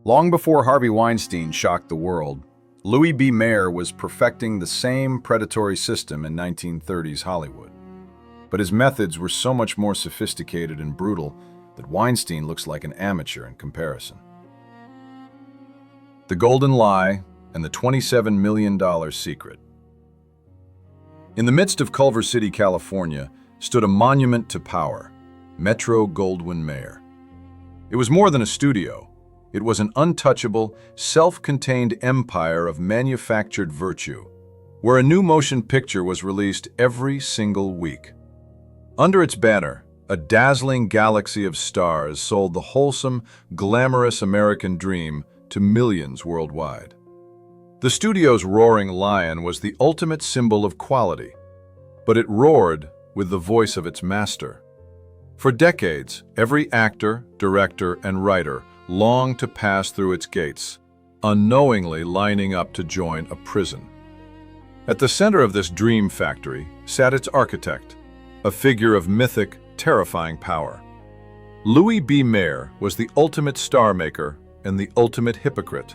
Long before Harvey Weinstein shocked the world, Louis B. Mayer was perfecting the same predatory system in 1930s Hollywood. But his methods were so much more sophisticated and brutal that Weinstein looks like an amateur in comparison. The Golden Lie and the $27 million Secret. In the midst of Culver City, California, stood a monument to power, Metro-Goldwyn-Mayer. It was more than a studio. It was an untouchable, self-contained empire of manufactured virtue, where a new motion picture was released every single week. Under its banner, a dazzling galaxy of stars sold the wholesome, glamorous American dream to millions worldwide. The studio's roaring lion was the ultimate symbol of quality, but it roared with the voice of its master. For decades, every actor, director, and writer longed to pass through its gates, unknowingly lining up to join a prison. At the center of this dream factory sat its architect, a figure of mythic, terrifying power. Louis B. Mayer was the ultimate star maker and the ultimate hypocrite.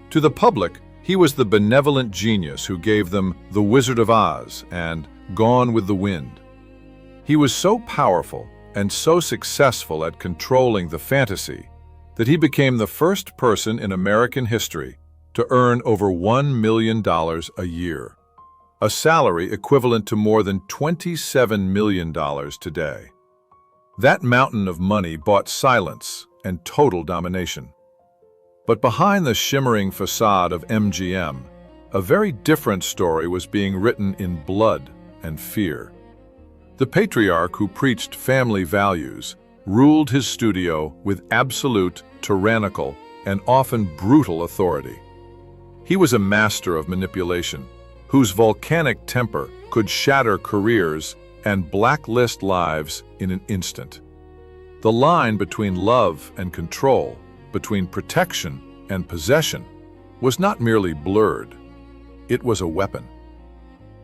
To the public, he was the benevolent genius who gave them The Wizard of Oz and Gone with the Wind. He was so powerful and so successful at controlling the fantasy that he became the first person in American history to earn over $1 million a year, a salary equivalent to more than $27 million today. That mountain of money bought silence and total domination. But behind the shimmering facade of MGM, a very different story was being written in blood and fear. The patriarch who preached family values ruled his studio with absolute, tyrannical, and often brutal authority. He was a master of manipulation, whose volcanic temper could shatter careers and blacklist lives in an instant. The line between love and control, between protection and possession, was not merely blurred, it was a weapon.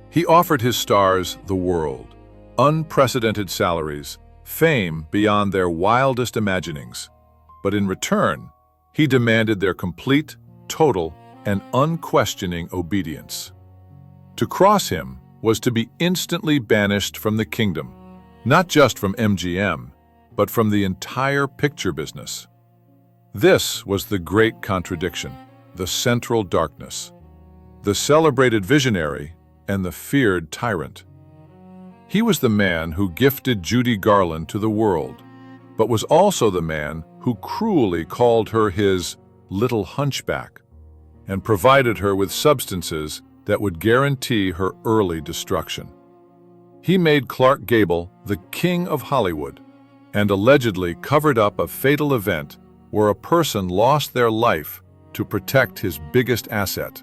He offered his stars the world, unprecedented salaries, fame beyond their wildest imaginings, but in return, he demanded their complete, total, and unquestioning obedience. To cross him was to be instantly banished from the kingdom, not just from MGM, but from the entire picture business. This was the great contradiction, the central darkness, the celebrated visionary and the feared tyrant. He was the man who gifted Judy Garland to the world, but was also the man who cruelly called her his little hunchback and provided her with substances that would guarantee her early destruction. He made Clark Gable the king of Hollywood and allegedly covered up a fatal event where a person lost their life to protect his biggest asset,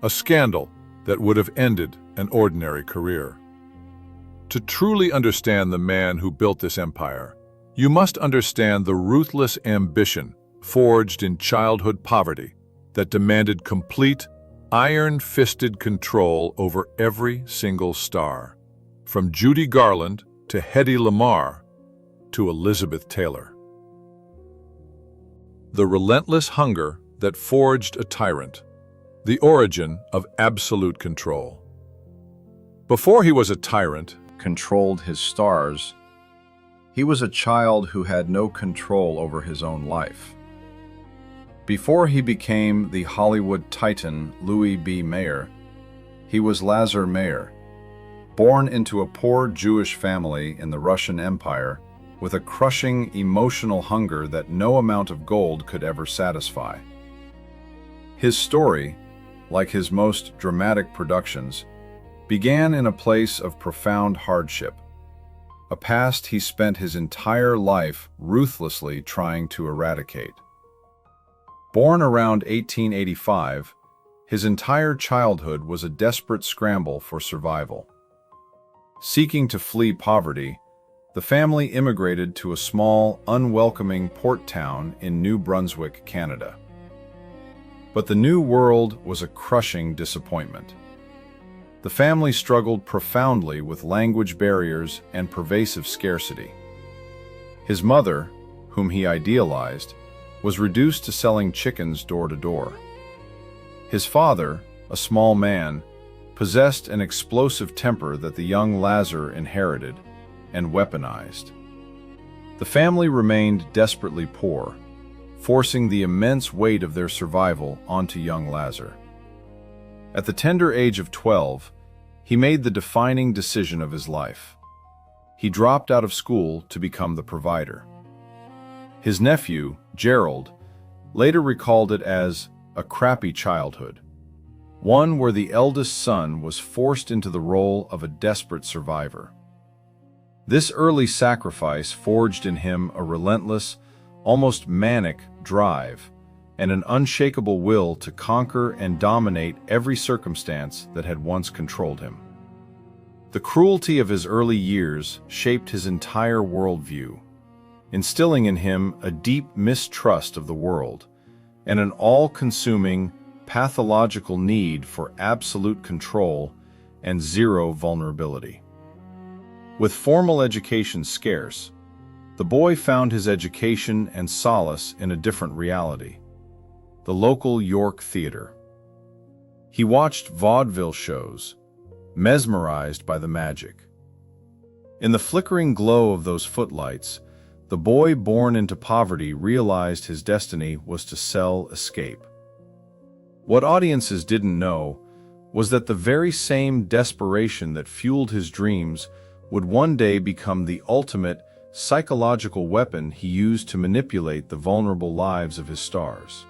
a scandal that would have ended an ordinary career. To truly understand the man who built this empire, you must understand the ruthless ambition forged in childhood poverty that demanded complete, iron-fisted control over every single star, from Judy Garland to Hedy Lamarr to Elizabeth Taylor. The relentless hunger that forged a tyrant, the origin of absolute control. Before he was a tyrant, controlled his stars, he was a child who had no control over his own life. Before he became the Hollywood titan Louis B. Mayer, he was Lazar Mayer, born into a poor Jewish family in the Russian Empire with a crushing emotional hunger that no amount of gold could ever satisfy. His story, like his most dramatic productions, began in a place of profound hardship, a past he spent his entire life ruthlessly trying to eradicate. Born around 1885, his entire childhood was a desperate scramble for survival. Seeking to flee poverty, the family immigrated to a small, unwelcoming port town in New Brunswick, Canada. But the new world was a crushing disappointment. The family struggled profoundly with language barriers and pervasive scarcity. His mother, whom he idealized, was reduced to selling chickens door to door. His father, a small man, possessed an explosive temper that the young Lazar inherited and weaponized. The family remained desperately poor, forcing the immense weight of their survival onto young Lazar. At the tender age of 12, he made the defining decision of his life. He dropped out of school to become the provider. His nephew, Gerald, later recalled it as a crappy childhood, one where the eldest son was forced into the role of a desperate survivor. This early sacrifice forged in him a relentless, almost manic drive and an unshakable will to conquer and dominate every circumstance that had once controlled him. The cruelty of his early years shaped his entire worldview, instilling in him a deep mistrust of the world and an all-consuming, pathological need for absolute control and zero vulnerability. With formal education scarce, the boy found his education and solace in a different reality: the local York theater. He watched vaudeville shows, mesmerized by the magic. In the flickering glow of those footlights, the boy born into poverty realized his destiny was to sell escape. What audiences didn't know was that the very same desperation that fueled his dreams would one day become the ultimate psychological weapon he used to manipulate the vulnerable lives of his stars.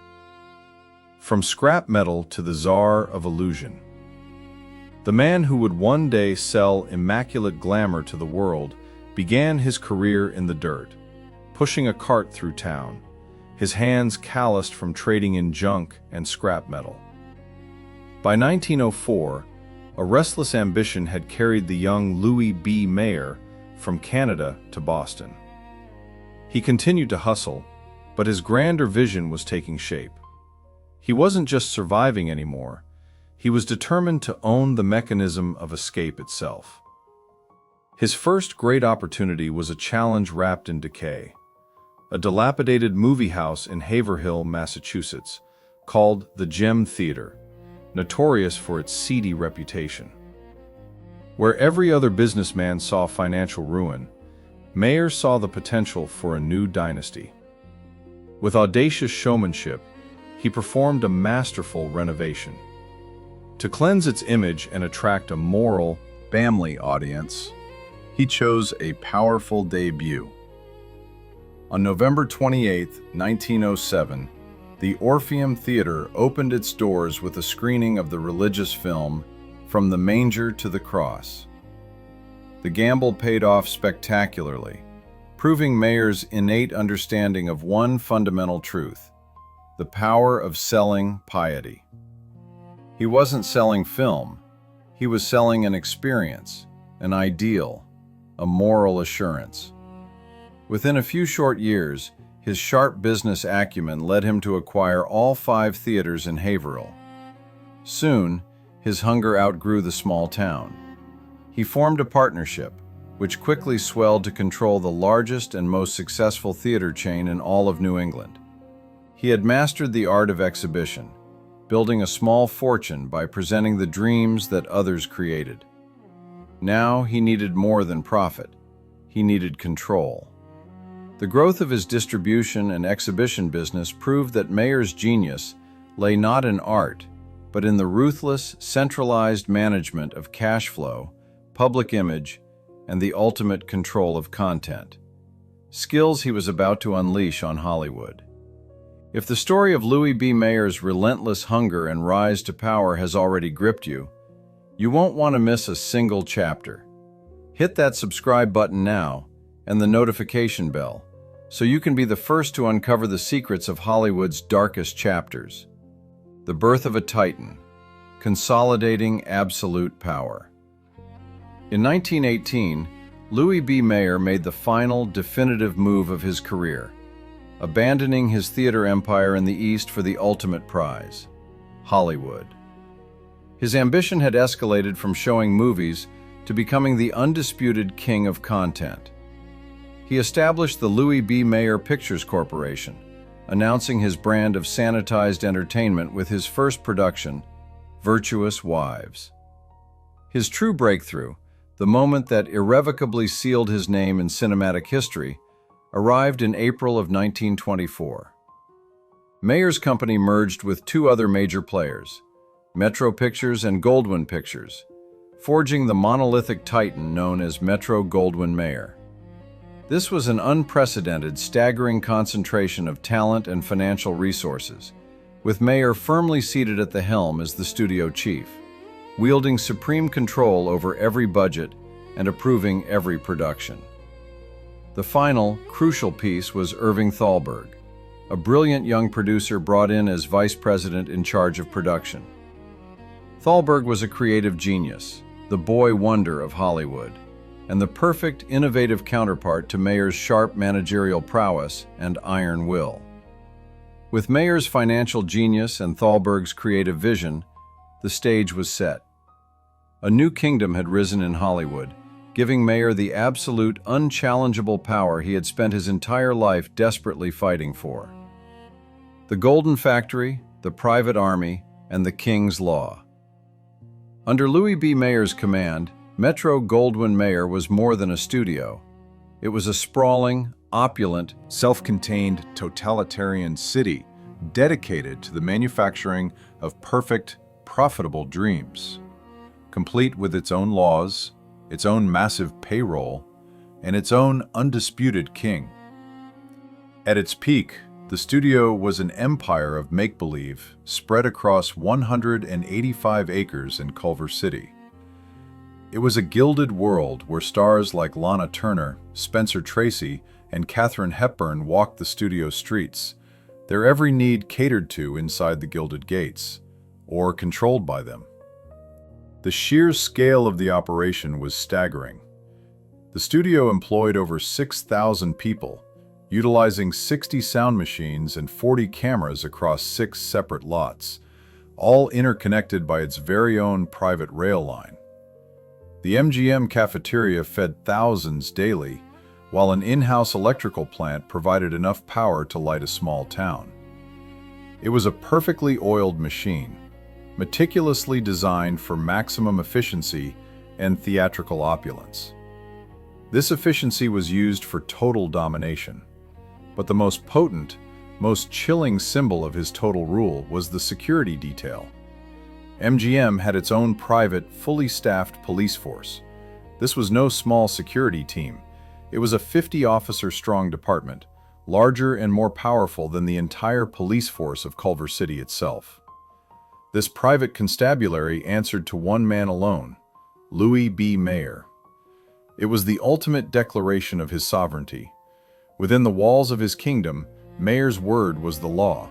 From scrap metal to the czar of illusion, the man who would one day sell immaculate glamour to the world began his career in the dirt, pushing a cart through town, his hands calloused from trading in junk and scrap metal. By 1904, a restless ambition had carried the young Louis B. Mayer from Canada to Boston. He continued to hustle, but his grander vision was taking shape. He wasn't just surviving anymore, he was determined to own the mechanism of escape itself. His first great opportunity was a challenge wrapped in decay: a dilapidated movie house in Haverhill, Massachusetts, called the Gem Theater, notorious for its seedy reputation. Where every other businessman saw financial ruin, Mayer saw the potential for a new dynasty. With audacious showmanship, he performed a masterful renovation. To cleanse its image and attract a moral, family audience, he chose a powerful debut. On November 28, 1907, the Orpheum Theater opened its doors with a screening of the religious film From the Manger to the Cross. The gamble paid off spectacularly, proving Mayer's innate understanding of one fundamental truth: the power of selling piety. He wasn't selling film, he was selling an experience, an ideal, a moral assurance. Within a few short years, his sharp business acumen led him to acquire all 5 theaters in Haverhill. Soon, his hunger outgrew the small town. He formed a partnership, which quickly swelled to control the largest and most successful theater chain in all of New England. He had mastered the art of exhibition, building a small fortune by presenting the dreams that others created. Now he needed more than profit. He needed control. The growth of his distribution and exhibition business proved that Mayer's genius lay not in art, but in the ruthless, centralized management of cash flow, public image, and the ultimate control of content. Skills he was about to unleash on Hollywood. If the story of Louis B. Mayer's relentless hunger and rise to power has already gripped you, you won't want to miss a single chapter. Hit that subscribe button now and the notification bell, so you can be the first to uncover the secrets of Hollywood's darkest chapters. The birth of a titan, consolidating absolute power. In 1918, Louis B. Mayer made the final, definitive move of his career, abandoning his theater empire in the East for the ultimate prize, Hollywood. His ambition had escalated from showing movies to becoming the undisputed king of content. He established the Louis B. Mayer Pictures Corporation, announcing his brand of sanitized entertainment with his first production, Virtuous Wives. His true breakthrough, the moment that irrevocably sealed his name in cinematic history, arrived in April of 1924. Mayer's company merged with two other major players, Metro Pictures and Goldwyn Pictures, forging the monolithic titan known as Metro-Goldwyn-Mayer. This was an unprecedented, staggering concentration of talent and financial resources, with Mayer firmly seated at the helm as the studio chief, wielding supreme control over every budget and approving every production. The final, crucial piece was Irving Thalberg, a brilliant young producer brought in as vice president in charge of production. Thalberg was a creative genius, the boy wonder of Hollywood, and the perfect, innovative counterpart to Mayer's sharp managerial prowess and iron will. With Mayer's financial genius and Thalberg's creative vision, the stage was set. A new kingdom had risen in Hollywood, giving Mayer the absolute, unchallengeable power he had spent his entire life desperately fighting for. The Golden Factory, the Private Army, and the King's Law. Under Louis B. Mayer's command, Metro-Goldwyn-Mayer was more than a studio. It was a sprawling, opulent, Self-contained, totalitarian city dedicated to the manufacturing of perfect, profitable dreams, complete with its own laws, its own massive payroll, and its own undisputed king. At its peak, the studio was an empire of make-believe spread across 185 acres in Culver City. It was a gilded world where stars like Lana Turner, Spencer Tracy, and Katharine Hepburn walked the studio streets, their every need catered to inside the gilded gates, or controlled by them. The sheer scale of the operation was staggering. The studio employed over 6,000 people, utilizing 60 sound machines and 40 cameras across 6 separate lots, all interconnected by its very own private rail line. The MGM cafeteria fed thousands daily, while an in-house electrical plant provided enough power to light a small town. It was a perfectly oiled machine, meticulously designed for maximum efficiency and theatrical opulence. This efficiency was used for total domination. But the most potent, most chilling symbol of his total rule was the security detail. MGM had its own private, fully staffed police force. This was no small security team. It was a 50-officer-strong department, larger and more powerful than the entire police force of Culver City itself. This private constabulary answered to one man alone, Louis B. Mayer. It was the ultimate declaration of his sovereignty. Within the walls of his kingdom, Mayer's word was the law,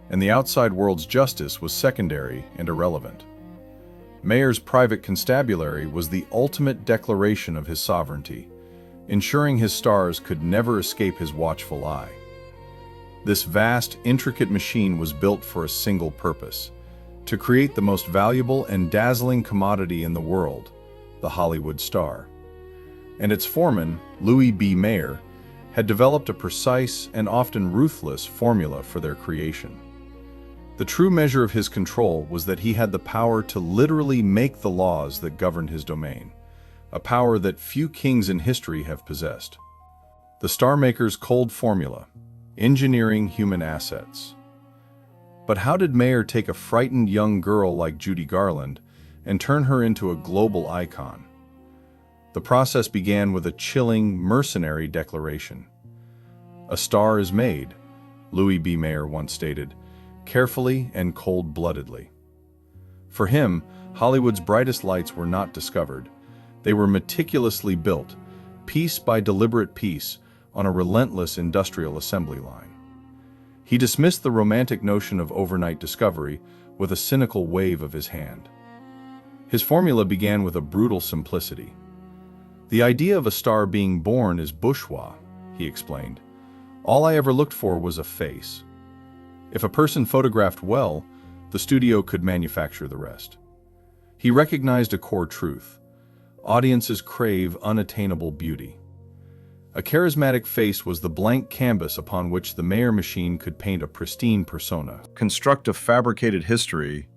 and the outside world's justice was secondary and irrelevant. Mayer's private constabulary was the ultimate declaration of his sovereignty, ensuring his stars could never escape his watchful eye. This vast, intricate machine was built for a single purpose: to create the most valuable and dazzling commodity in the world, the Hollywood star. And its foreman, Louis B. Mayer, had developed a precise and often ruthless formula for their creation. The true measure of his control was that he had the power to literally make the laws that governed his domain, a power that few kings in history have possessed. The Star Maker's cold formula: engineering human assets. But how did Mayer take a frightened young girl like Judy Garland and turn her into a global icon? The process began with a chilling, mercenary declaration. "A star is made," Louis B. Mayer once stated, "carefully and cold-bloodedly." For him, Hollywood's brightest lights were not discovered. They were meticulously built, piece by deliberate piece, on a relentless industrial assembly line. He dismissed the romantic notion of overnight discovery with a cynical wave of his hand. His formula began with a brutal simplicity. "The idea of a star being born is bourgeois," he explained. "All I ever looked for was a face. If a person photographed well, the studio could manufacture the rest." He recognized a core truth: audiences crave unattainable beauty. A charismatic face was the blank canvas upon which the Mayer machine could paint a pristine persona, construct a fabricated history,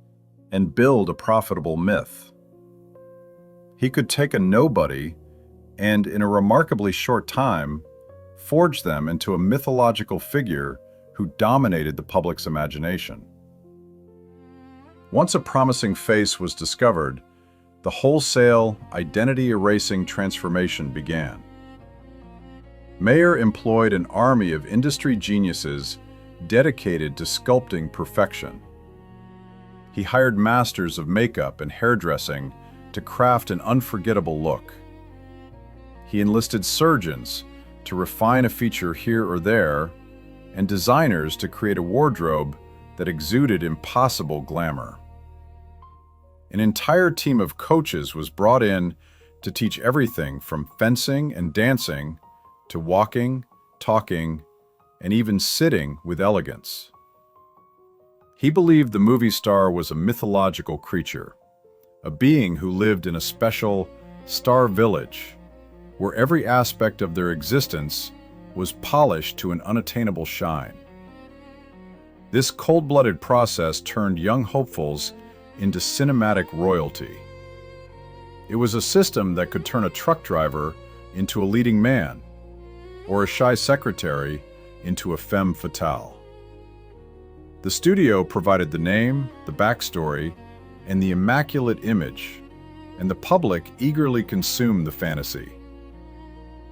and build a profitable myth. He could take a nobody and, in a remarkably short time, forge them into a mythological figure who dominated the public's imagination. Once a promising face was discovered, the wholesale, identity-erasing transformation began. Mayer employed an army of industry geniuses dedicated to sculpting perfection. He hired masters of makeup and hairdressing to craft an unforgettable look. He enlisted surgeons to refine a feature here or there, and designers to create a wardrobe that exuded impossible glamour. An entire team of coaches was brought in to teach everything from fencing and dancing to walking, talking, and even sitting with elegance. He believed the movie star was a mythological creature, a being who lived in a special star village, where every aspect of their existence was polished to an unattainable shine. This cold-blooded process turned young hopefuls into cinematic royalty. It was a system that could turn a truck driver into a leading man, or a shy secretary into a femme fatale. The studio provided the name, the backstory, and the immaculate image, and the public eagerly consumed the fantasy.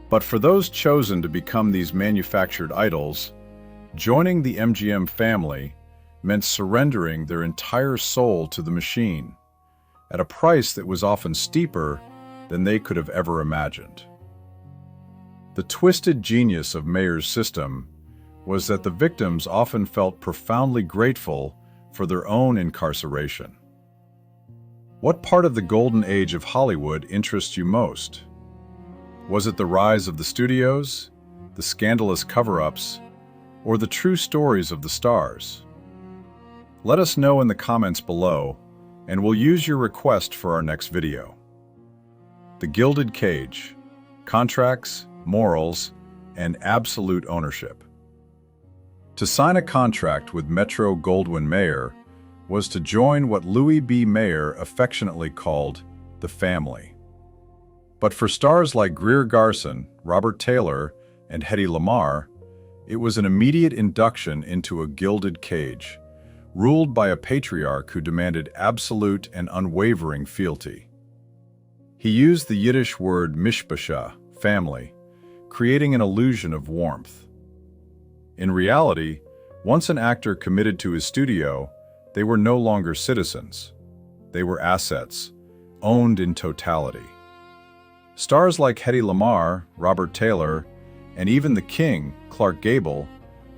But for those chosen to become these manufactured idols, joining the MGM family meant surrendering their entire soul to the machine, at a price that was often steeper than they could have ever imagined. The twisted genius of Mayer's system was that the victims often felt profoundly grateful for their own incarceration. What part of the golden age of Hollywood interests you most? Was it the rise of the studios, the scandalous cover-ups, or the true stories of the stars? Let us know in the comments below, and we'll use your request for our next video. The Gilded Cage: Contracts, Morals, and Absolute Ownership. To sign a contract with Metro-Goldwyn-Mayer was to join what Louis B. Mayer affectionately called the family. But for stars like Greer Garson, Robert Taylor, and Hedy Lamarr, it was an immediate induction into a gilded cage, ruled by a patriarch who demanded absolute and unwavering fealty. He used the Yiddish word mishpasha, family, creating an illusion of warmth. In reality, once an actor committed to his studio, they were no longer citizens. They were assets, owned in totality. Stars like Hedy Lamarr, Robert Taylor, and even the King, Clark Gable,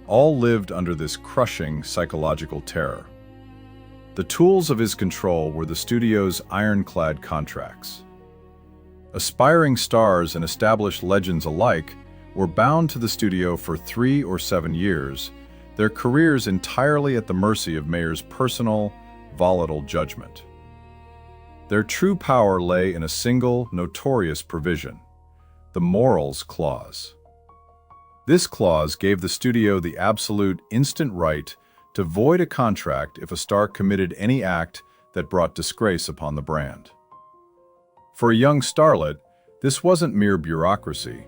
all lived under this crushing psychological terror. The tools of his control were the studio's ironclad contracts. Aspiring stars and established legends alike were bound to the studio for 3 or 7 years, their careers entirely at the mercy of Mayer's personal, volatile judgment. Their true power lay in a single, notorious provision: the Morals Clause. This clause gave the studio the absolute, instant right to void a contract if a star committed any act that brought disgrace upon the brand. For a young starlet, this wasn't mere bureaucracy.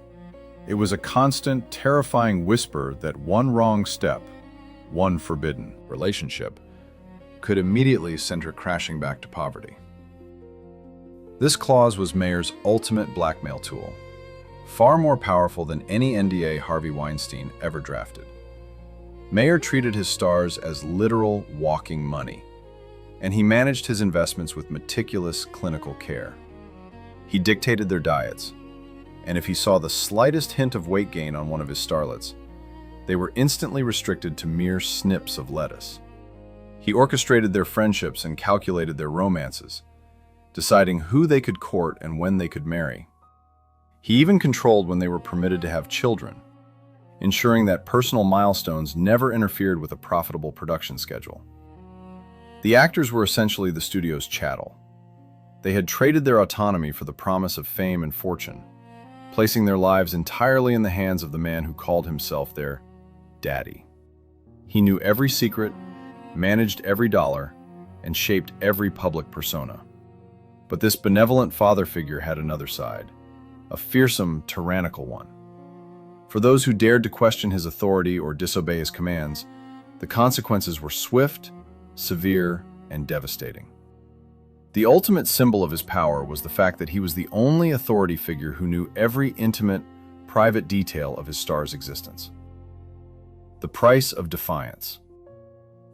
It was a constant, terrifying whisper that one wrong step, one forbidden relationship, could immediately send her crashing back to poverty. This clause was Mayer's ultimate blackmail tool, far more powerful than any NDA Harvey Weinstein ever drafted. Mayer treated his stars as literal walking money, and he managed his investments with meticulous clinical care. He dictated their diets, and if he saw the slightest hint of weight gain on one of his starlets, they were instantly restricted to mere snips of lettuce. He orchestrated their friendships and calculated their romances, deciding who they could court and when they could marry. He even controlled when they were permitted to have children, ensuring that personal milestones never interfered with a profitable production schedule. The actors were essentially the studio's chattel. They had traded their autonomy for the promise of fame and fortune, placing their lives entirely in the hands of the man who called himself their daddy. He knew every secret, managed every dollar, and shaped every public persona. But this benevolent father figure had another side, a fearsome, tyrannical one. For those who dared to question his authority or disobey his commands, the consequences were swift, severe, and devastating. The ultimate symbol of his power was the fact that he was the only authority figure who knew every intimate, private detail of his star's existence. The price of defiance.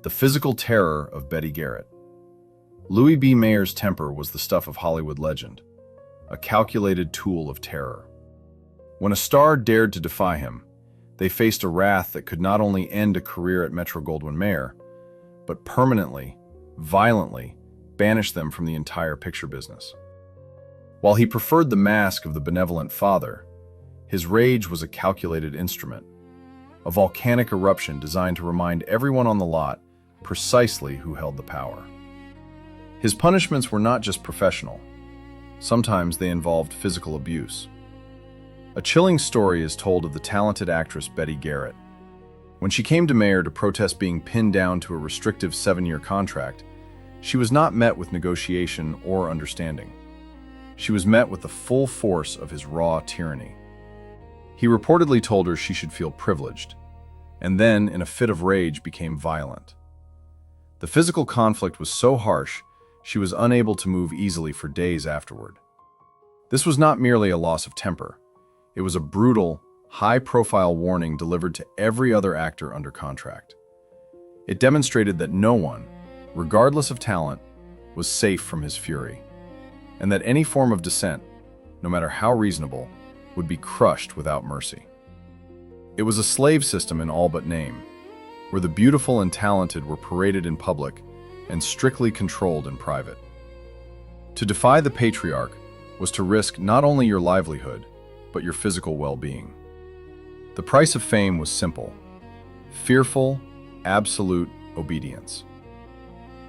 The physical terror of Betty Garrett. Louis B. Mayer's temper was the stuff of Hollywood legend, a calculated tool of terror. When a star dared to defy him, they faced a wrath that could not only end a career at Metro-Goldwyn-Mayer, but permanently, violently, banish them from the entire picture business. While he preferred the mask of the benevolent father, his rage was a calculated instrument, a volcanic eruption designed to remind everyone on the lot precisely who held the power. His punishments were not just professional. Sometimes they involved physical abuse. A chilling story is told of the talented actress Betty Garrett. When she came to Mayer to protest being pinned down to a restrictive 7-year contract, she was not met with negotiation or understanding. She was met with the full force of his raw tyranny. He reportedly told her she should feel privileged, and then, in a fit of rage, became violent. The physical conflict was so harsh, she was unable to move easily for days afterward. This was not merely a loss of temper. It was a brutal, high-profile warning delivered to every other actor under contract. It demonstrated that no one, regardless of talent, was safe from his fury, and that any form of dissent, no matter how reasonable, would be crushed without mercy. It was a slave system in all but name, where the beautiful and talented were paraded in public and strictly controlled in private. To defy the patriarch was to risk not only your livelihood, but your physical well-being. The price of fame was simple: fearful, absolute obedience.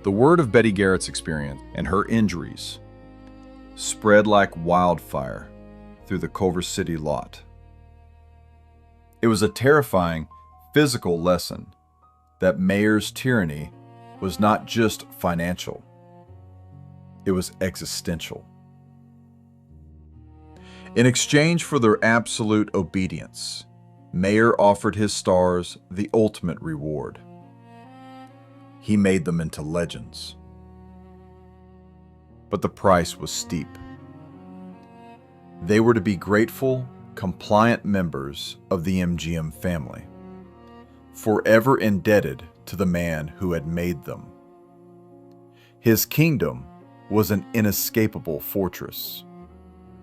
The word of Betty Garrett's experience and her injuries spread like wildfire through the Culver City lot. It was a terrifying physical lesson that Mayer's tyranny was not just financial, it was existential. In exchange for their absolute obedience, Mayer offered his stars the ultimate reward. He made them into legends. But the price was steep. They were to be grateful, compliant members of the MGM family, forever indebted to the man who had made them. His kingdom was an inescapable fortress,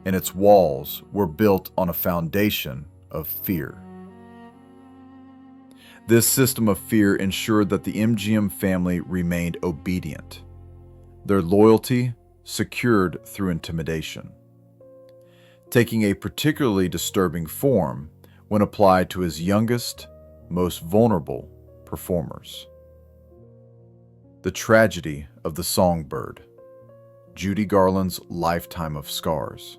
and its walls were built on a foundation of fear. This system of fear ensured that the MGM family remained obedient, their loyalty secured through intimidation, taking a particularly disturbing form when applied to his youngest, most vulnerable performers. The tragedy of the songbird, Judy Garland's lifetime of scars.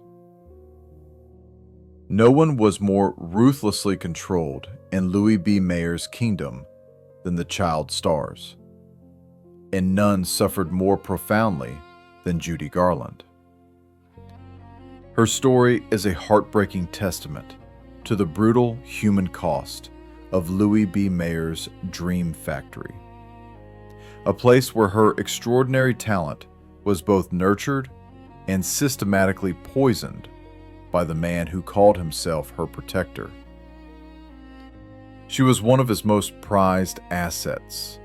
No one was more ruthlessly controlled in Louis B. Mayer's kingdom than the child stars, and none suffered more profoundly than Judy Garland. Her story is a heartbreaking testament to the brutal human cost of Louis B. Mayer's dream factory, a place where her extraordinary talent was both nurtured and systematically poisoned by the man who called himself her protector. She was one of his most prized assets,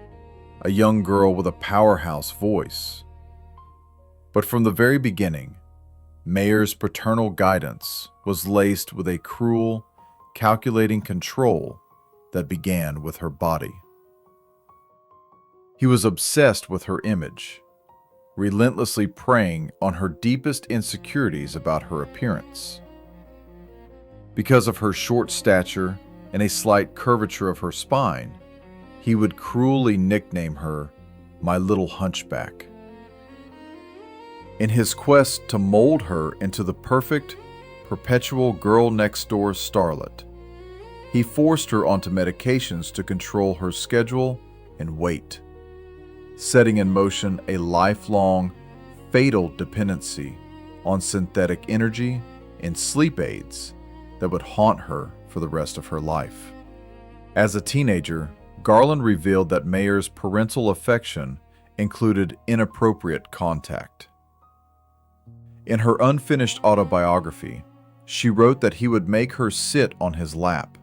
a young girl with a powerhouse voice. But from the very beginning, Mayer's paternal guidance was laced with a cruel, calculating control that began with her body. He was obsessed with her image, relentlessly preying on her deepest insecurities about her appearance. Because of her short stature and a slight curvature of her spine, he would cruelly nickname her "my little hunchback." In his quest to mold her into the perfect, perpetual girl-next-door starlet. He forced her onto medications to control her schedule and weight, setting in motion a lifelong, fatal dependency on synthetic energy and sleep aids that would haunt her for the rest of her life. As a teenager, Garland revealed that Mayer's parental affection included inappropriate contact. In her unfinished autobiography, she wrote that he would make her sit on his lap,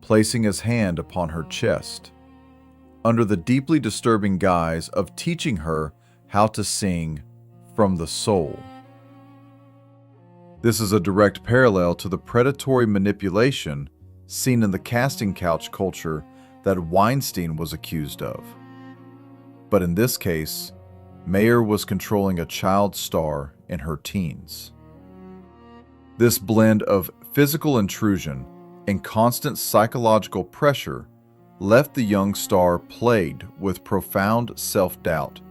placing his hand upon her chest, under the deeply disturbing guise of teaching her how to sing from the soul. This is a direct parallel to the predatory manipulation seen in the casting couch culture that Weinstein was accused of. But in this case, Mayer was controlling a child star in her teens. This blend of physical intrusion and constant psychological pressure left the young star plagued with profound self-doubt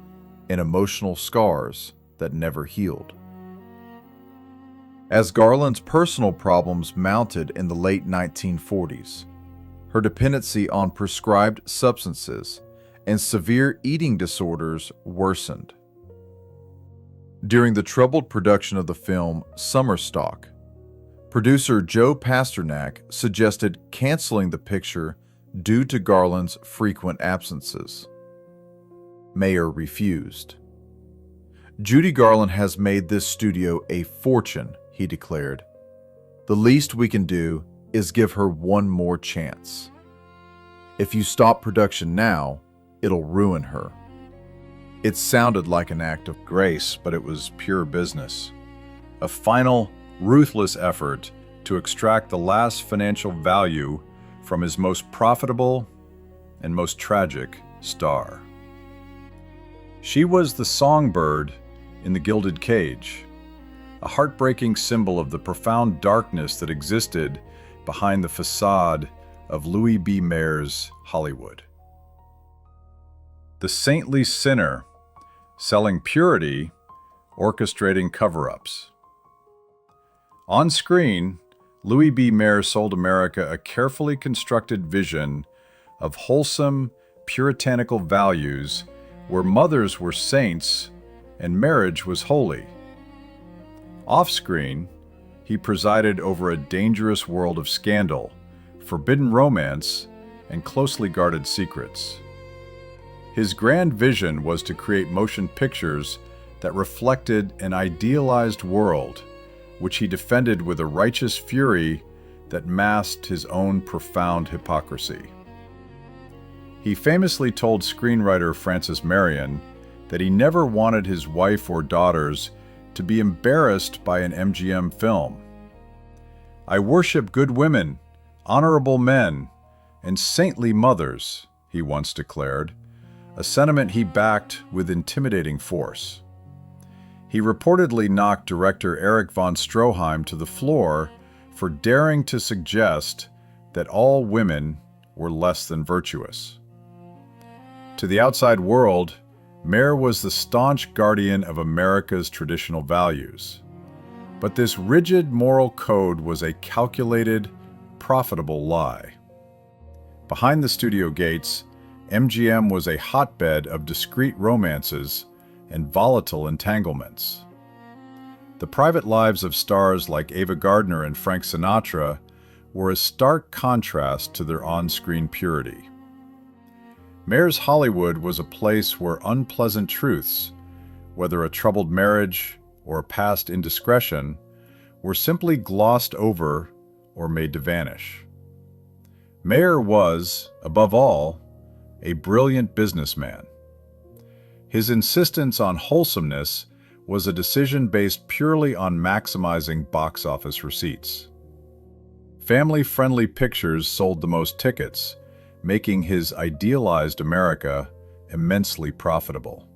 and emotional scars that never healed. As Garland's personal problems mounted in the late 1940s, her dependency on prescribed substances and severe eating disorders worsened. During the troubled production of the film Summer Stock, producer Joe Pasternak suggested canceling the picture due to Garland's frequent absences. Mayer refused. "Judy Garland has made this studio a fortune," he declared. "The least we can do is give her one more chance. If you stop production now, it'll ruin her." It sounded like an act of grace, but it was pure business. A final, ruthless effort to extract the last financial value from his most profitable and most tragic star. She was the songbird in the gilded cage, a heartbreaking symbol of the profound darkness that existed behind the facade of Louis B. Mayer's Hollywood. The saintly sinner, selling purity, orchestrating cover-ups. On screen, Louis B. Mayer sold America a carefully constructed vision of wholesome, puritanical values where mothers were saints and marriage was holy. Off-screen, he presided over a dangerous world of scandal, forbidden romance, and closely guarded secrets. His grand vision was to create motion pictures that reflected an idealized world, which he defended with a righteous fury that masked his own profound hypocrisy. He famously told screenwriter Francis Marion that he never wanted his wife or daughters to be embarrassed by an MGM film. "I worship good women, honorable men, and saintly mothers," he once declared, a sentiment he backed with intimidating force. He reportedly knocked director Erich von Stroheim to the floor for daring to suggest that all women were less than virtuous. To the outside world, Mayer was the staunch guardian of America's traditional values. But this rigid moral code was a calculated, profitable lie. Behind the studio gates, MGM was a hotbed of discreet romances and volatile entanglements. The private lives of stars like Ava Gardner and Frank Sinatra were a stark contrast to their on-screen purity. Mayer's Hollywood was a place where unpleasant truths, whether a troubled marriage or a past indiscretion, were simply glossed over or made to vanish. Mayer was, above all, a brilliant businessman. His insistence on wholesomeness was a decision based purely on maximizing box office receipts. Family-friendly pictures sold the most tickets, making his idealized America immensely profitable.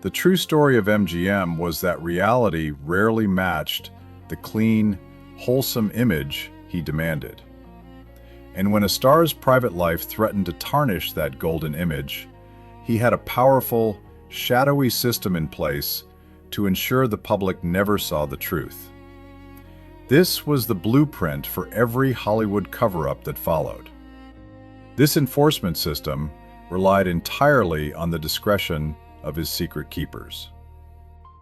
The true story of MGM was that reality rarely matched the clean, wholesome image he demanded. And when a star's private life threatened to tarnish that golden image, he had a powerful, shadowy system in place to ensure the public never saw the truth. This was the blueprint for every Hollywood cover-up that followed. This enforcement system relied entirely on the discretion of his secret keepers.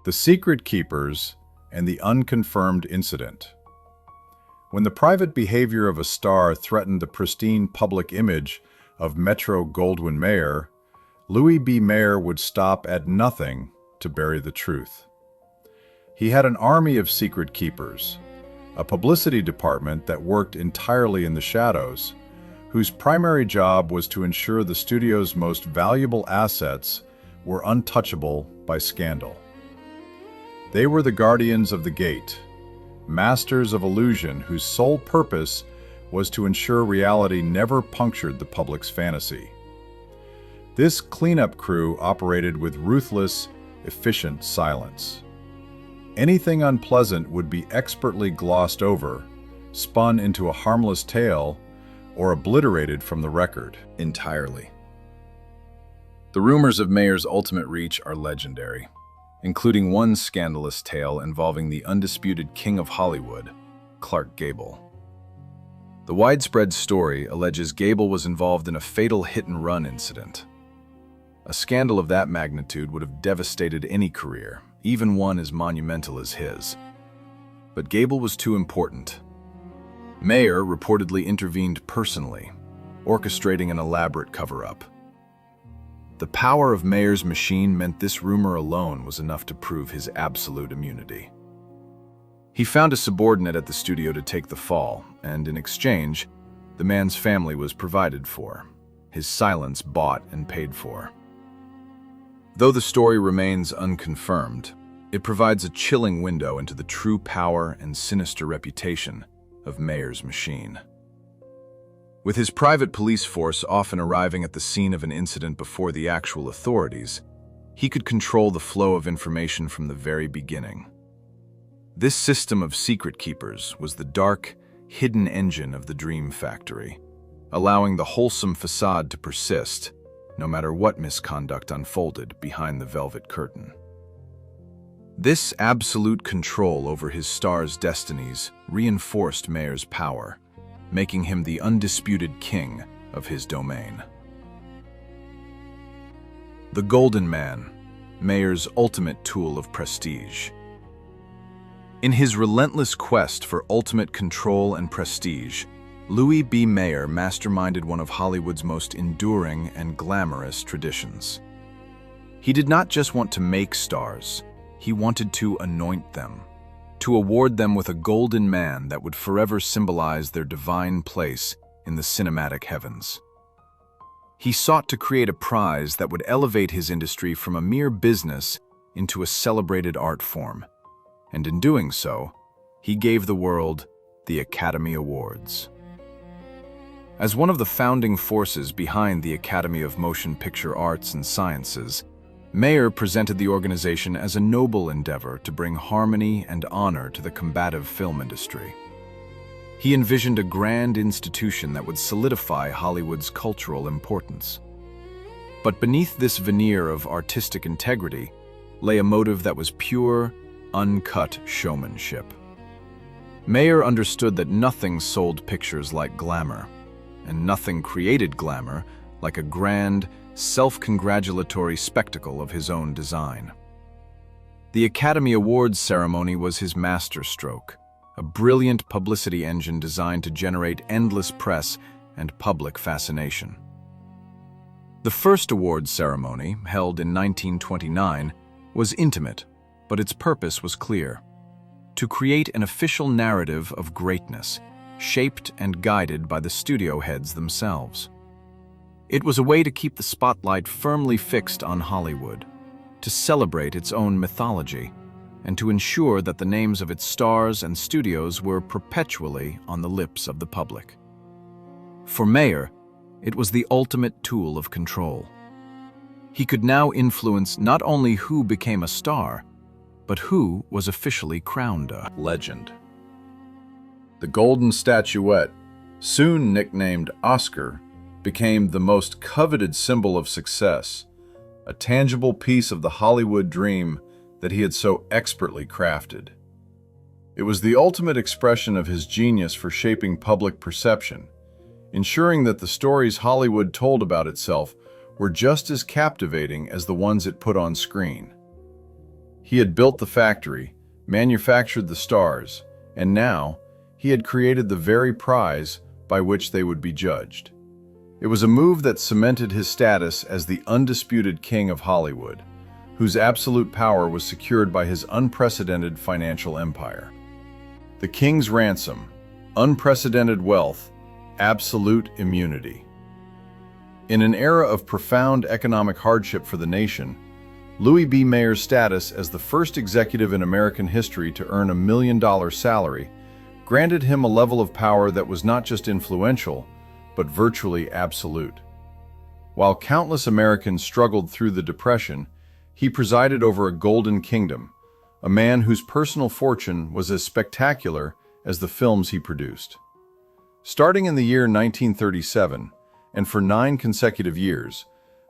The secret keepers and the unconfirmed incident. When the private behavior of a star threatened the pristine public image of Metro-Goldwyn-Mayer, Louis B. Mayer would stop at nothing to bury the truth. He had an army of secret keepers, a publicity department that worked entirely in the shadows, whose primary job was to ensure the studio's most valuable assets were untouchable by scandal. They were the guardians of the gate, masters of illusion whose sole purpose was to ensure reality never punctured the public's fantasy. This cleanup crew operated with ruthless, efficient silence. Anything unpleasant would be expertly glossed over, spun into a harmless tale, or obliterated from the record entirely. The rumors of Mayer's ultimate reach are legendary, including one scandalous tale involving the undisputed king of Hollywood, Clark Gable. The widespread story alleges Gable was involved in a fatal hit-and-run incident. A scandal of that magnitude would have devastated any career, even one as monumental as his. But Gable was too important. Mayer reportedly intervened personally, orchestrating an elaborate cover-up. The power of Mayer's machine meant this rumor alone was enough to prove his absolute immunity. He found a subordinate at the studio to take the fall, and in exchange, the man's family was provided for, his silence bought and paid for. Though the story remains unconfirmed, it provides a chilling window into the true power and sinister reputation of Mayer's machine. With his private police force often arriving at the scene of an incident before the actual authorities, he could control the flow of information from the very beginning. This system of secret keepers was the dark, hidden engine of the Dream Factory, allowing the wholesome facade to persist, no matter what misconduct unfolded behind the velvet curtain. This absolute control over his star's destinies reinforced Mayer's power, making him the undisputed king of his domain. The Golden Man, Mayer's ultimate tool of prestige. In his relentless quest for ultimate control and prestige, Louis B. Mayer masterminded one of Hollywood's most enduring and glamorous traditions. He did not just want to make stars, he wanted to anoint them, to award them with a golden man that would forever symbolize their divine place in the cinematic heavens. He sought to create a prize that would elevate his industry from a mere business into a celebrated art form, and in doing so, he gave the world the Academy Awards. As one of the founding forces behind the Academy of Motion Picture Arts and Sciences, Mayer presented the organization as a noble endeavor to bring harmony and honor to the combative film industry. He envisioned a grand institution that would solidify Hollywood's cultural importance. But beneath this veneer of artistic integrity lay a motive that was pure, uncut showmanship. Mayer understood that nothing sold pictures like glamour, and nothing created glamour like a grand, self-congratulatory spectacle of his own design. The Academy Awards ceremony was his masterstroke, a brilliant publicity engine designed to generate endless press and public fascination. The first awards ceremony, held in 1929, was intimate, but its purpose was clear: to create an official narrative of greatness, shaped and guided by the studio heads themselves. It was a way to keep the spotlight firmly fixed on Hollywood, to celebrate its own mythology, and to ensure that the names of its stars and studios were perpetually on the lips of the public. For Mayer, it was the ultimate tool of control. He could now influence not only who became a star, but who was officially crowned a legend. The golden statuette, soon nicknamed Oscar, became the most coveted symbol of success, a tangible piece of the Hollywood dream that he had so expertly crafted. It was the ultimate expression of his genius for shaping public perception, ensuring that the stories Hollywood told about itself were just as captivating as the ones it put on screen. He had built the factory, manufactured the stars, and now he had created the very prize by which they would be judged. It was a move that cemented his status as the undisputed king of Hollywood, whose absolute power was secured by his unprecedented financial empire. The king's ransom, unprecedented wealth, absolute immunity. In an era of profound economic hardship for the nation, Louis B. Mayer's status as the first executive in American history to earn $1 million salary granted him a level of power that was not just influential, but virtually absolute. While countless Americans struggled through the Depression, he presided over a golden kingdom, a man whose personal fortune was as spectacular as the films he produced. Starting in the year 1937, and for 9 consecutive years,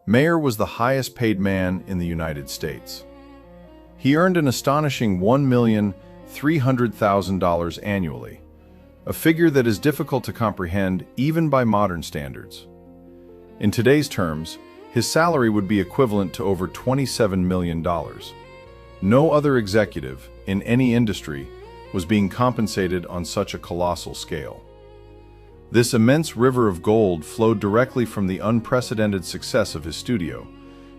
Mayer was the highest-paid man in the United States. He earned an astonishing $1,300,000 annually, a figure that is difficult to comprehend even by modern standards. In today's terms, his salary would be equivalent to over $27 million. No other executive in any industry was being compensated on such a colossal scale. This immense river of gold flowed directly from the unprecedented success of his studio,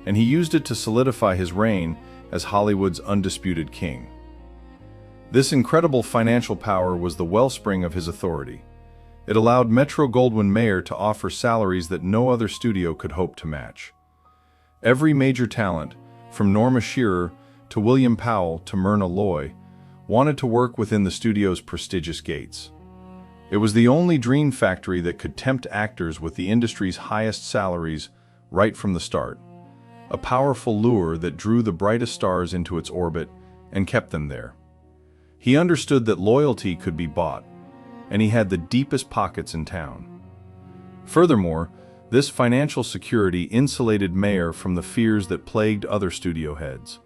and he used it to solidify his reign as Hollywood's undisputed king. This incredible financial power was the wellspring of his authority. It allowed Metro-Goldwyn-Mayer to offer salaries that no other studio could hope to match. Every major talent, from Norma Shearer to William Powell to Myrna Loy, wanted to work within the studio's prestigious gates. It was the only dream factory that could tempt actors with the industry's highest salaries right from the start, a powerful lure that drew the brightest stars into its orbit and kept them there. He understood that loyalty could be bought, and he had the deepest pockets in town. Furthermore, this financial security insulated Mayer from the fears that plagued other studio heads.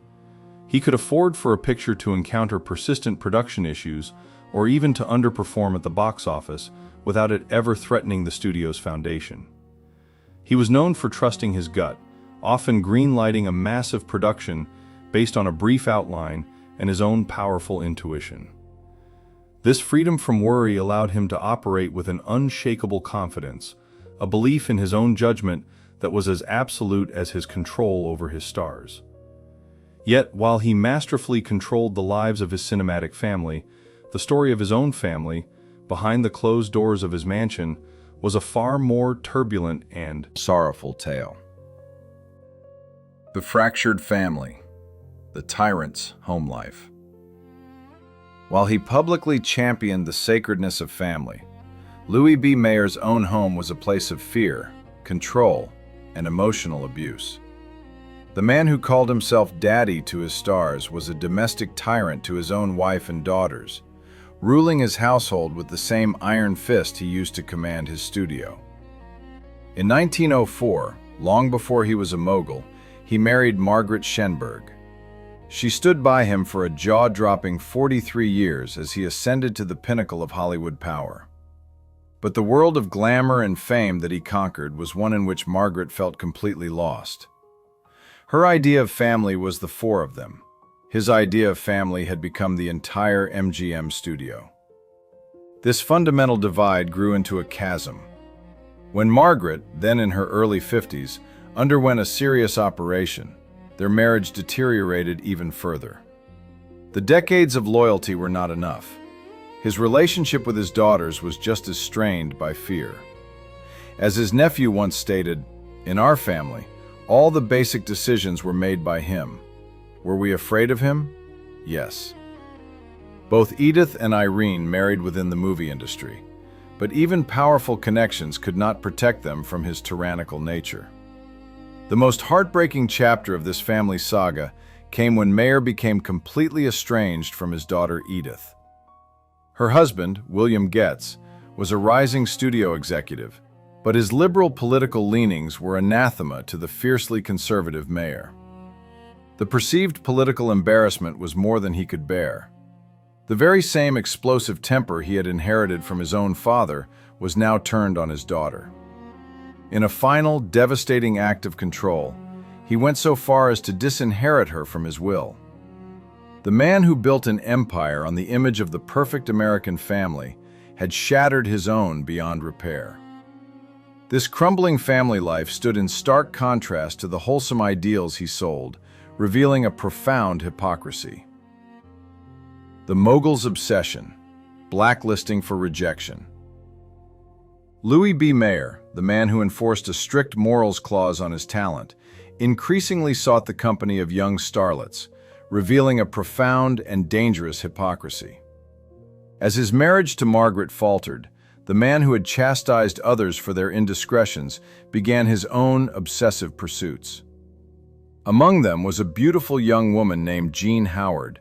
He could afford for a picture to encounter persistent production issues or even to underperform at the box office without it ever threatening the studio's foundation. He was known for trusting his gut, often green-lighting a massive production based on a brief outline and his own powerful intuition. This freedom from worry allowed him to operate with an unshakable confidence, a belief in his own judgment that was as absolute as his control over his stars. Yet, while he masterfully controlled the lives of his cinematic family, the story of his own family, behind the closed doors of his mansion, was a far more turbulent and sorrowful tale. The fractured family, the tyrant's home life. While he publicly championed the sacredness of family, Louis B. Mayer's own home was a place of fear, control, and emotional abuse. The man who called himself daddy to his stars was a domestic tyrant to his own wife and daughters, ruling his household with the same iron fist he used to command his studio. In 1904, long before he was a mogul, he married Margaret Schenberg. She stood by him for a jaw-dropping 43 years as he ascended to the pinnacle of Hollywood power. But the world of glamour and fame that he conquered was one in which Margaret felt completely lost. Her idea of family was the 4 of them. His idea of family had become the entire MGM studio. This fundamental divide grew into a chasm. When Margaret, then in her early 50s, underwent a serious operation, their marriage deteriorated even further. The decades of loyalty were not enough. His relationship with his daughters was just as strained by fear. As his nephew once stated, "In our family, all the basic decisions were made by him. Were we afraid of him? Yes." Both Edith and Irene married within the movie industry, but even powerful connections could not protect them from his tyrannical nature. The most heartbreaking chapter of this family saga came when Mayer became completely estranged from his daughter Edith. Her husband, William Getz, was a rising studio executive, but his liberal political leanings were anathema to the fiercely conservative Mayer. The perceived political embarrassment was more than he could bear. The very same explosive temper he had inherited from his own father was now turned on his daughter. In a final, devastating act of control, he went so far as to disinherit her from his will. The man who built an empire on the image of the perfect American family had shattered his own beyond repair. This crumbling family life stood in stark contrast to the wholesome ideals he sold, revealing a profound hypocrisy. The mogul's obsession, blacklisting for rejection. Louis B. Mayer, the man who enforced a strict morals clause on his talent, increasingly sought the company of young starlets, revealing a profound and dangerous hypocrisy. As his marriage to Margaret faltered, the man who had chastised others for their indiscretions began his own obsessive pursuits. Among them was a beautiful young woman named Jean Howard,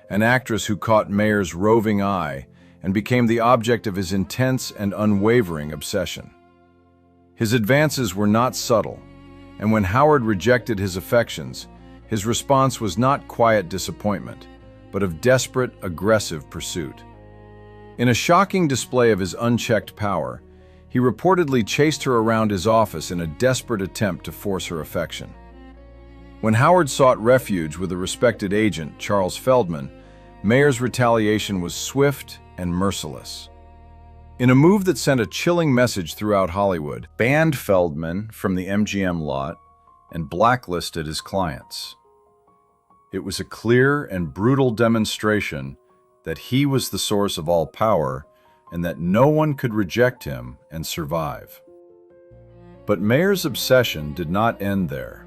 an actress who caught Mayer's roving eye and became the object of his intense and unwavering obsession. His advances were not subtle, and when Howard rejected his affections, his response was not quiet disappointment, but of desperate, aggressive pursuit. In a shocking display of his unchecked power, he reportedly chased her around his office in a desperate attempt to force her affection. When Howard sought refuge with a respected agent, Charles Feldman, Mayer's retaliation was swift and merciless. In a move that sent a chilling message throughout Hollywood, banned Feldman from the MGM lot and blacklisted his clients. It was a clear and brutal demonstration that he was the source of all power and that no one could reject him and survive. But Mayer's obsession did not end there.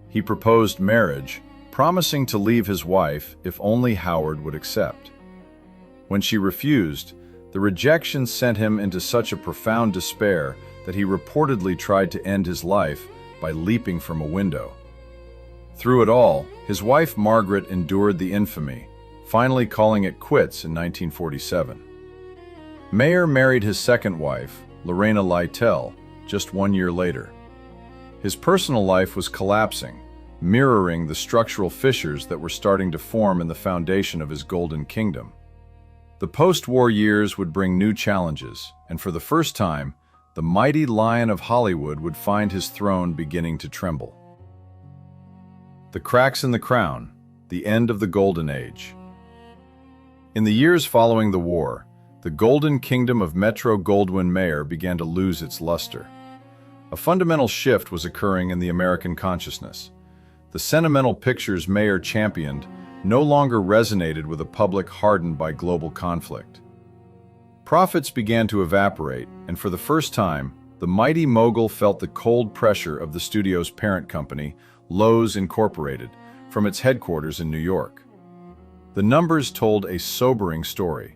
He proposed marriage, promising to leave his wife if only Howard would accept. When she refused, the rejection sent him into such a profound despair that he reportedly tried to end his life by leaping from a window. Through it all, his wife Margaret endured the infamy, finally calling it quits in 1947. Mayer married his second wife, Lorena Lytell, just 1 year later. His personal life was collapsing, mirroring the structural fissures that were starting to form in the foundation of his golden kingdom. The post-war years would bring new challenges, and for the first time, the mighty lion of Hollywood would find his throne beginning to tremble. The cracks in the crown, the end of the Golden Age. In the years following the war, the golden kingdom of Metro-Goldwyn-Mayer began to lose its luster. A fundamental shift was occurring in the American consciousness. The sentimental pictures Mayer championed no longer resonated with a public hardened by global conflict. Profits began to evaporate, and for the first time, the mighty mogul felt the cold pressure of the studio's parent company, Loews Incorporated, from its headquarters in New York. The numbers told a sobering story.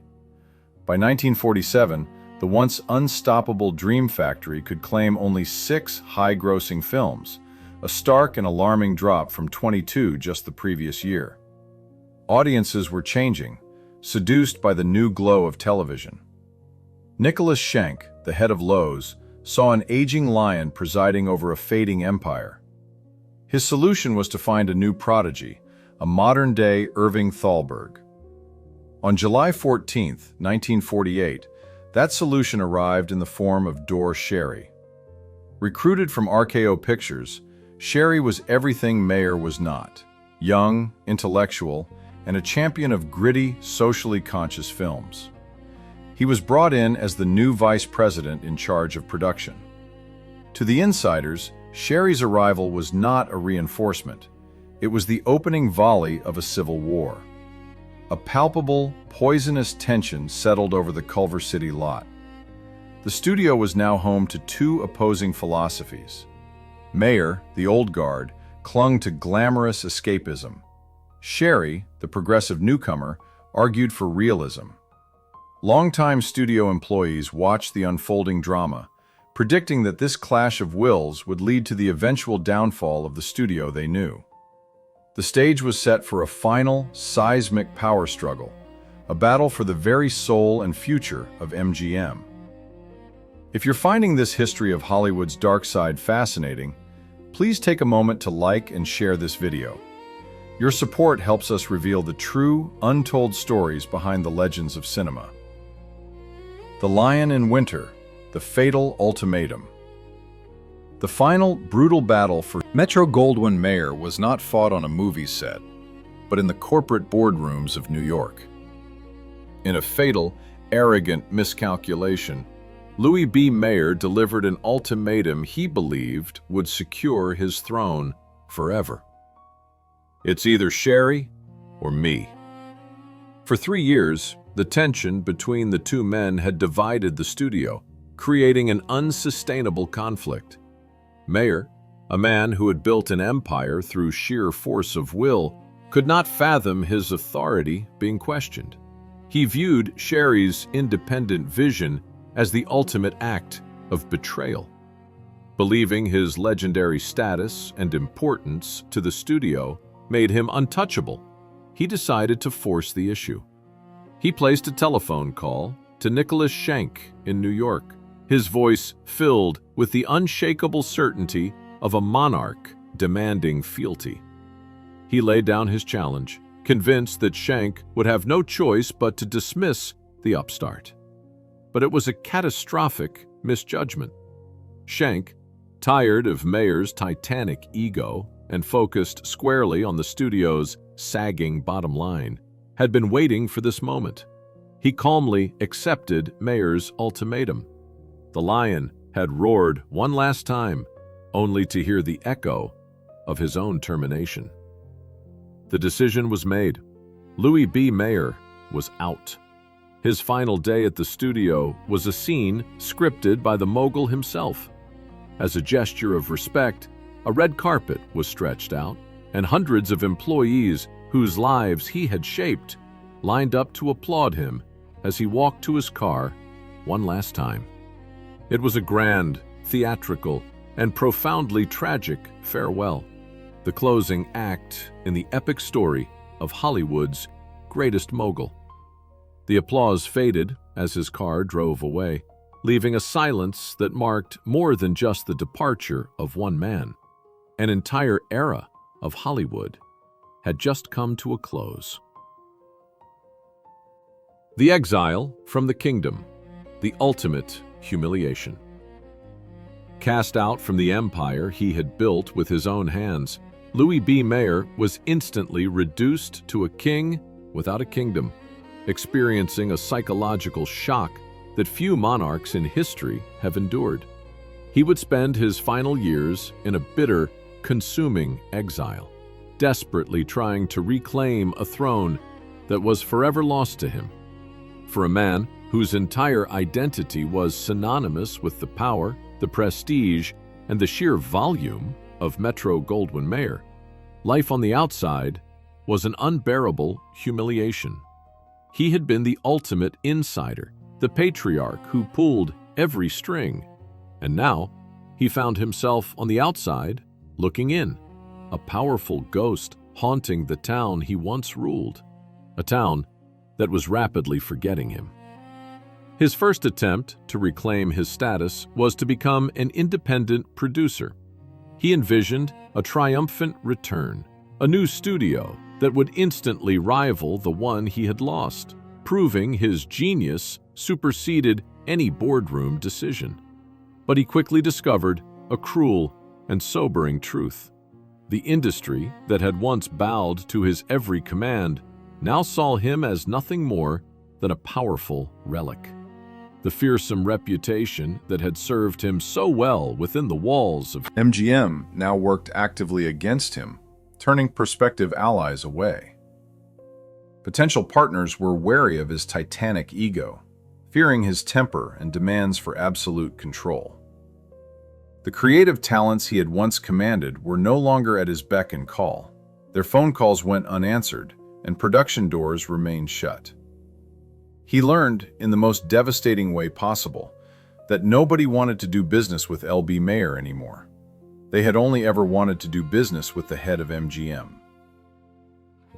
By 1947, the once unstoppable Dream Factory could claim only 6 high-grossing films, a stark and alarming drop from 22 just the previous year. Audiences were changing, seduced by the new glow of television. Nicholas Schenck, the head of Loews, saw an aging lion presiding over a fading empire. His solution was to find a new prodigy, a modern-day Irving Thalberg. On July 14, 1948, that solution arrived in the form of Dore Schary. Recruited from RKO Pictures, Schary was everything Mayer was not: young, intellectual, and a champion of gritty, socially conscious films. He was brought in as the new vice president in charge of production. To the insiders, Sherry's arrival was not a reinforcement. It was the opening volley of a civil war. A palpable, poisonous tension settled over the Culver City lot. The studio was now home to 2 opposing philosophies. Mayer, the old guard, clung to glamorous escapism. Schary, the progressive newcomer, argued for realism. Longtime studio employees watched the unfolding drama, predicting that this clash of wills would lead to the eventual downfall of the studio they knew. The stage was set for a final, seismic power struggle, a battle for the very soul and future of MGM. If you're finding this history of Hollywood's dark side fascinating, please take a moment to like and share this video. Your support helps us reveal the true, untold stories behind the legends of cinema. The Lion in Winter, the fatal ultimatum. The final, brutal battle for Metro-Goldwyn-Mayer was not fought on a movie set, but in the corporate boardrooms of New York. In a fatal, arrogant miscalculation, Louis B. Mayer delivered an ultimatum he believed would secure his throne forever. It's either Sherry or me. For 3 years, the tension between the two men had divided the studio, creating an unsustainable conflict. Mayer, a man who had built an empire through sheer force of will, could not fathom his authority being questioned. He viewed Sherry's independent vision as the ultimate act of betrayal. Believing his legendary status and importance to the studio made him untouchable, he decided to force the issue. He placed a telephone call to Nicholas Schenck in New York, his voice filled with the unshakable certainty of a monarch demanding fealty. He laid down his challenge, convinced that Schenck would have no choice but to dismiss the upstart. But it was a catastrophic misjudgment. Schenck, tired of Mayer's titanic ego and focused squarely on the studio's sagging bottom line, had been waiting for this moment. He calmly accepted Mayer's ultimatum. The lion had roared one last time, only to hear the echo of his own termination. The decision was made. Louis B. Mayer was out. His final day at the studio was a scene scripted by the mogul himself. As a gesture of respect, a red carpet was stretched out, and hundreds of employees whose lives he had shaped lined up to applaud him as he walked to his car one last time. It was a grand, theatrical, and profoundly tragic farewell, the closing act in the epic story of Hollywood's greatest mogul. The applause faded as his car drove away, leaving a silence that marked more than just the departure of one man. An entire era of Hollywood had just come to a close. The exile from the kingdom, the ultimate humiliation. Cast out from the empire he had built with his own hands, Louis B. Mayer was instantly reduced to a king without a kingdom, experiencing a psychological shock that few monarchs in history have endured. He would spend his final years in a bitter, consuming exile, desperately trying to reclaim a throne that was forever lost to him. For a man whose entire identity was synonymous with the power, the prestige, and the sheer volume of Metro-Goldwyn-Mayer, life on the outside was an unbearable humiliation. He had been the ultimate insider, the patriarch who pulled every string, and now he found himself on the outside, looking in, a powerful ghost haunting the town he once ruled, a town that was rapidly forgetting him. His first attempt to reclaim his status was to become an independent producer. He envisioned a triumphant return, a new studio that would instantly rival the one he had lost, proving his genius superseded any boardroom decision. But he quickly discovered a cruel and sobering truth. The industry that had once bowed to his every command now saw him as nothing more than a powerful relic. The fearsome reputation that had served him so well within the walls of MGM now worked actively against him, turning prospective allies away. Potential partners were wary of his titanic ego, fearing his temper and demands for absolute control. The creative talents he had once commanded were no longer at his beck and call. Their phone calls went unanswered, and production doors remained shut. He learned, in the most devastating way possible, that nobody wanted to do business with L.B. Mayer anymore. They had only ever wanted to do business with the head of MGM.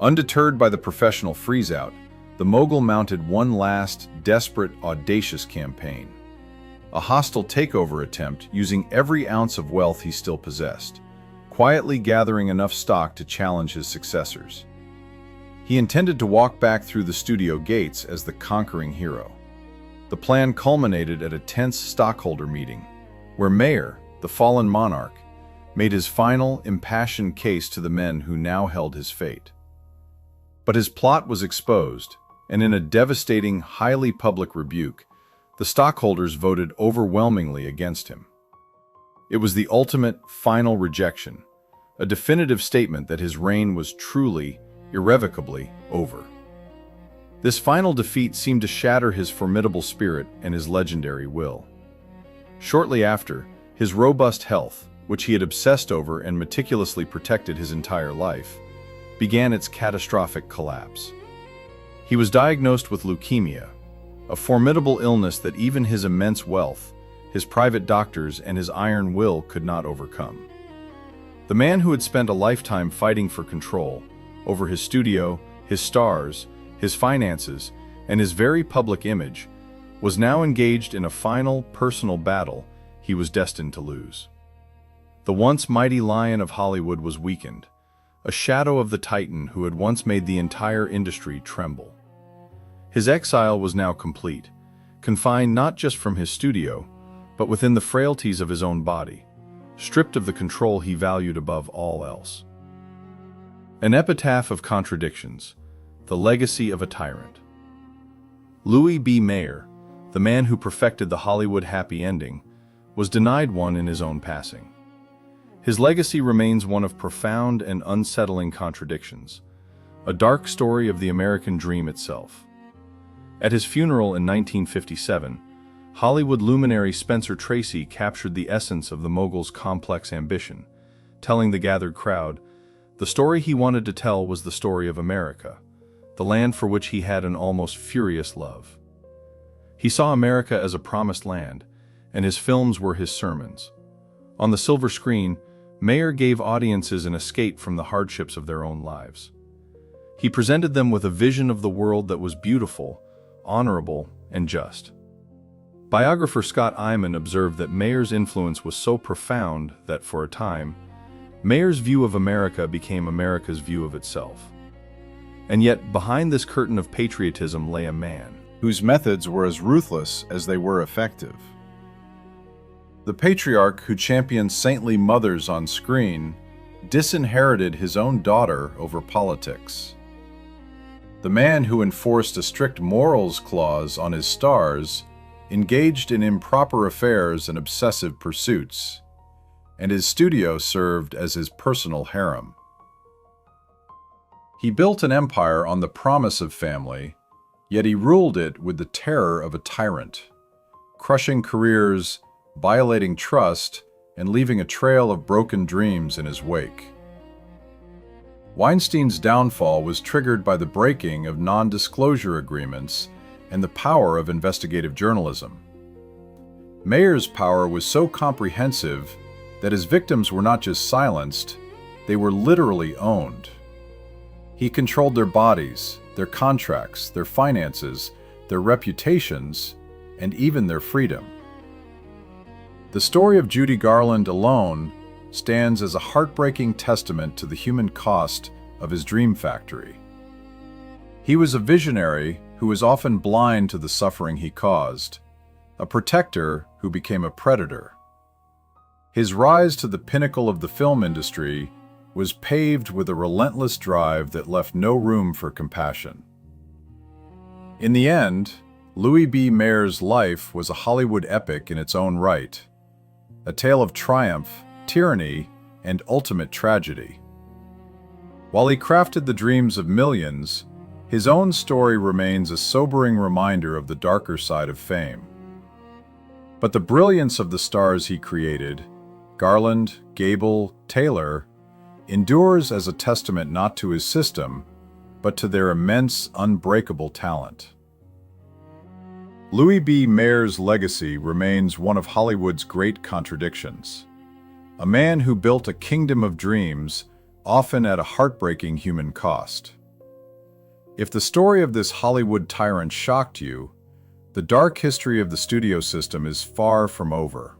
Undeterred by the professional freeze-out, the mogul mounted one last, desperate, audacious campaign. A hostile takeover attempt using every ounce of wealth he still possessed, quietly gathering enough stock to challenge his successors. He intended to walk back through the studio gates as the conquering hero. The plan culminated at a tense stockholder meeting, where Mayer, the fallen monarch, made his final, impassioned case to the men who now held his fate. But his plot was exposed, and in a devastating, highly public rebuke, the stockholders voted overwhelmingly against him. It was the ultimate, final rejection, a definitive statement that his reign was truly, irrevocably over. This final defeat seemed to shatter his formidable spirit and his legendary will. Shortly after, his robust health, which he had obsessed over and meticulously protected his entire life, began its catastrophic collapse. He was diagnosed with leukemia, a formidable illness that even his immense wealth, his private doctors, and his iron will could not overcome. The man who had spent a lifetime fighting for control over his studio, his stars, his finances, and his very public image, was now engaged in a final, personal battle he was destined to lose. The once mighty lion of Hollywood was weakened, a shadow of the titan who had once made the entire industry tremble. His exile was now complete, confined not just from his studio, but within the frailties of his own body, stripped of the control he valued above all else. An epitaph of contradictions, the legacy of a tyrant. Louis B. Mayer, the man who perfected the Hollywood happy ending, was denied one in his own passing. His legacy remains one of profound and unsettling contradictions, a dark story of the American dream itself. At his funeral in 1957, Hollywood luminary Spencer Tracy captured the essence of the mogul's complex ambition, telling the gathered crowd, the story he wanted to tell was the story of America, the land for which he had an almost furious love. He saw America as a promised land, and his films were his sermons. On the silver screen, Mayer gave audiences an escape from the hardships of their own lives. He presented them with a vision of the world that was beautiful, honorable, and just. Biographer Scott Eyman observed that Mayer's influence was so profound that, for a time, Mayer's view of America became America's view of itself. And yet, behind this curtain of patriotism lay a man whose methods were as ruthless as they were effective. The patriarch who championed saintly mothers on screen disinherited his own daughter over politics. The man who enforced a strict morals clause on his stars engaged in improper affairs and obsessive pursuits, and his studio served as his personal harem. He built an empire on the promise of family, yet he ruled it with the terror of a tyrant, crushing careers, violating trust, and leaving a trail of broken dreams in his wake. Weinstein's downfall was triggered by the breaking of non-disclosure agreements and the power of investigative journalism. Mayer's power was so comprehensive that his victims were not just silenced, they were literally owned. He controlled their bodies, their contracts, their finances, their reputations, and even their freedom. The story of Judy Garland alone stands as a heartbreaking testament to the human cost of his dream factory. He was a visionary who was often blind to the suffering he caused, a protector who became a predator. His rise to the pinnacle of the film industry was paved with a relentless drive that left no room for compassion. In the end, Louis B. Mayer's life was a Hollywood epic in its own right, a tale of triumph, tyranny, and ultimate tragedy. While he crafted the dreams of millions, his own story remains a sobering reminder of the darker side of fame. But the brilliance of the stars he created, Garland, Gable, Taylor, endures as a testament not to his system, but to their immense, unbreakable talent. Louis B. Mayer's legacy remains one of Hollywood's great contradictions. A man who built a kingdom of dreams, often at a heartbreaking human cost. If the story of this Hollywood tyrant shocked you, the dark history of the studio system is far from over.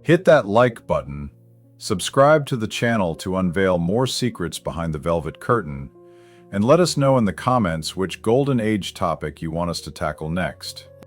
Hit that like button, Subscribe to the channel to unveil more secrets behind the velvet curtain, and let us know in the comments which Golden Age topic you want us to tackle next.